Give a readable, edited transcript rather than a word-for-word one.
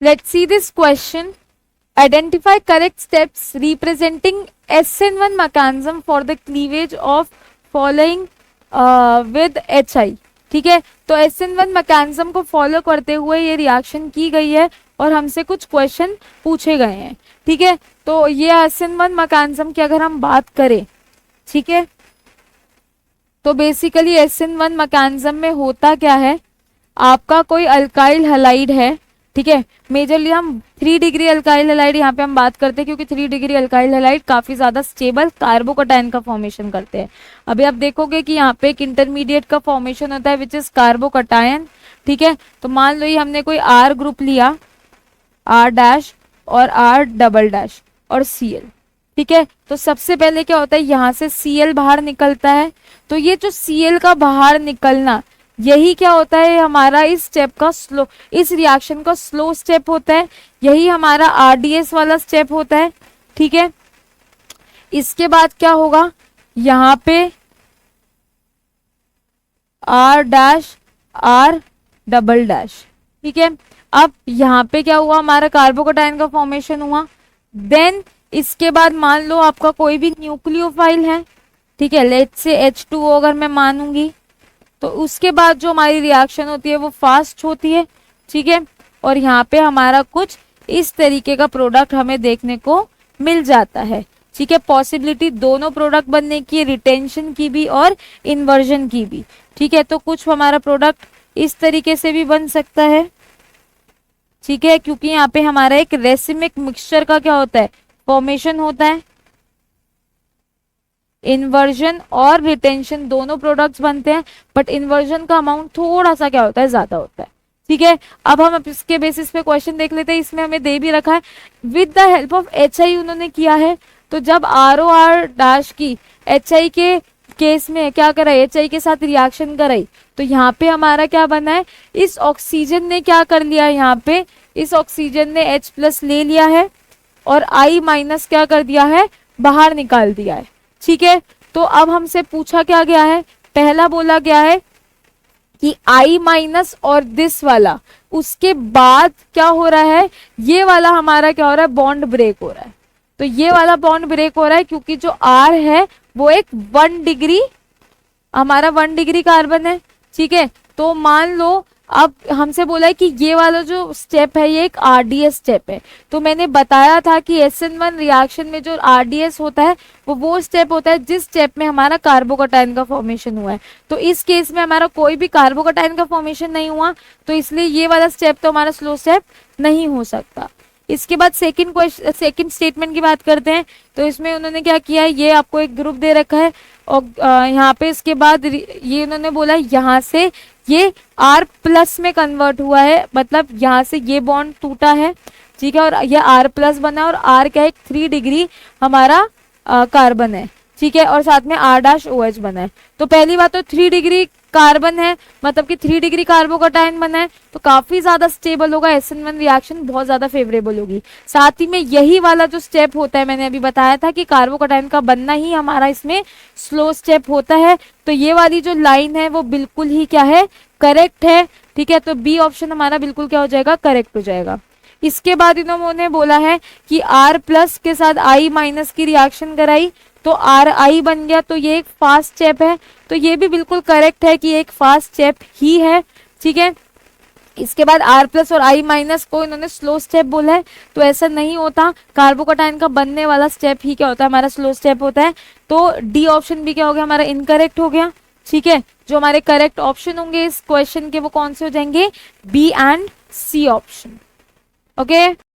Let's see this question. Identify correct steps representing SN1 mechanism for the cleavage of following with HI. ठीक है, तो SN1 mechanism को follow करते हुए ये रिएक्शन की गई है और हमसे कुछ क्वेश्चन पूछे गए हैं. ठीक है, तो ये SN1 मैकेनिज्म की अगर हम बात करें, ठीक है, तो बेसिकली SN1 मैकेनिज्म में होता क्या है, आपका कोई अल्काइल हैलाइड है. ठीक है, मेजरली हम 3 डिग्री अल्काइल हैलाइड यहाँ पे हम बात करते हैं क्योंकि 3 डिग्री अल्काइल हैलाइड काफी ज्यादा स्टेबल कार्बोकटायन का फॉर्मेशन करते हैं. अभी आप देखोगे कि यहाँ पे एक इंटरमीडिएट का फॉर्मेशन होता है विच इज कार्बोकटायन. ठीक है, तो मान लो ये हमने कोई R ग्रुप लिया, R' और R" और Cl. ठीक है, तो सबसे पहले क्या होता है, यहाँ से Cl बाहर निकलता है. तो ये जो Cl का बाहर निकलना, यही क्या होता है, हमारा इस स्टेप का स्लो, इस रिएक्शन का स्लो स्टेप होता है. यही हमारा RDS वाला स्टेप होता है. ठीक है, इसके बाद क्या होगा, यहाँ पे R' R". ठीक है, अब यहाँ पे क्या हुआ, हमारा कार्बोकटायन का फॉर्मेशन हुआ. देन इसके बाद मान लो आपका कोई भी न्यूक्लियोफाइल है. ठीक है, लेट्स से H2O अगर मैं मानूंगी, तो उसके बाद जो हमारी रिएक्शन होती है वो फास्ट होती है. ठीक है, और यहाँ पे हमारा कुछ इस तरीके का प्रोडक्ट हमें देखने को मिल जाता है. ठीक है, पॉसिबिलिटी दोनों प्रोडक्ट बनने की, रिटेंशन की भी और इन्वर्जन की भी. ठीक है, तो कुछ हमारा प्रोडक्ट इस तरीके से भी बन सकता है. ठीक है, क्योंकि यहाँ पे हमारा एक रेसिमिक मिक्सचर का क्या होता है, फॉर्मेशन होता है. इन्वर्जन और रिटेंशन दोनों प्रोडक्ट्स बनते हैं, बट इन्वर्जन का अमाउंट थोड़ा सा क्या होता है, ज्यादा होता है. ठीक है, अब हम इसके बेसिस पे क्वेश्चन देख लेते हैं. इसमें हमें दे भी रखा है with the help of HI उन्होंने किया है. तो जब ROR' की HI के केस में क्या करा, HI के साथ रिएक्शन कराई, तो यहाँ पे हमारा क्या बना है, इस ऑक्सीजन ने क्या कर लिया, यहाँ पे इस ऑक्सीजन ने H+ ले लिया है और I- क्या कर दिया है, बाहर निकाल दिया है. ठीक है, तो अब हमसे पूछा क्या गया है, पहला बोला गया है कि I- और दिस वाला, उसके बाद क्या हो रहा है, ये वाला हमारा क्या हो रहा है, बॉन्ड ब्रेक हो रहा है. तो ये वाला बॉन्ड ब्रेक हो रहा है क्योंकि जो R है वो एक 1 डिग्री, हमारा 1 डिग्री कार्बन है. ठीक है, तो मान लो अब हमसे बोला है कि ये वाला जो स्टेप है ये एक RDS स्टेप है. तो मैंने बताया था कि SN1 रिएक्शन में जो RDS होता है वो स्टेप होता है जिस स्टेप में हमारा कार्बोकटायन का फॉर्मेशन हुआ है. तो इस केस में हमारा कोई भी कार्बोकटायन का फॉर्मेशन नहीं हुआ, तो इसलिए ये वाला स्टेप तो हमारा स्लो स्टेप नहीं हो सकता. इसके बाद सेकंड स्टेटमेंट की बात करते हैं. तो इसमें उन्होंने क्या किया है, ये आपको एक ग्रुप दे रखा है और यहाँ पे इसके बाद ये उन्होंने बोला यहाँ से ये R+ में कन्वर्ट हुआ है, मतलब यहाँ से ये बॉन्ड टूटा है. ठीक है, और ये R+ बना और R क्या है, 3 डिग्री हमारा कार्बन है. ठीक है, और साथ में R' बना है. तो पहली बात तो 3 डिग्री कार्बन है, मतलब कि 3 डिग्री कार्बोकटायन बना है, तो काफी ज्यादा स्टेबल होगा, SN1 रिएक्शन बहुत ज्यादा फेवरेबल होगी. साथ ही में यही वाला जो स्टेप होता है, मैंने अभी बताया था कि कार्बोकटायन का बनना ही हमारा इसमें स्लो स्टेप होता है. तो ये वाली जो लाइन है वो बिल्कुल ही क्या है, करेक्ट है. ठीक है, तो बी ऑप्शन हमारा बिल्कुल क्या हो जाएगा, करेक्ट हो जाएगा. इसके बाद इन्होंने बोला है कि R+ के साथ I- की रिएक्शन कराई तो RI बन गया, तो ये एक फास्ट स्टेप है. तो ये भी बिल्कुल करेक्ट है कि एक फास्ट स्टेप ही है. ठीक है, इसके बाद R+ और I- को इन्होंने स्लो स्टेप बोला है, तो ऐसा नहीं होता, कार्बोकटायन का बनने वाला स्टेप ही क्या होता है, हमारा स्लो स्टेप होता है. तो डी ऑप्शन भी क्या हो गया, हमारा इनकरेक्ट हो गया. ठीक है, जो हमारे करेक्ट ऑप्शन होंगे इस क्वेश्चन के वो कौन से हो जाएंगे, B and C option. Okay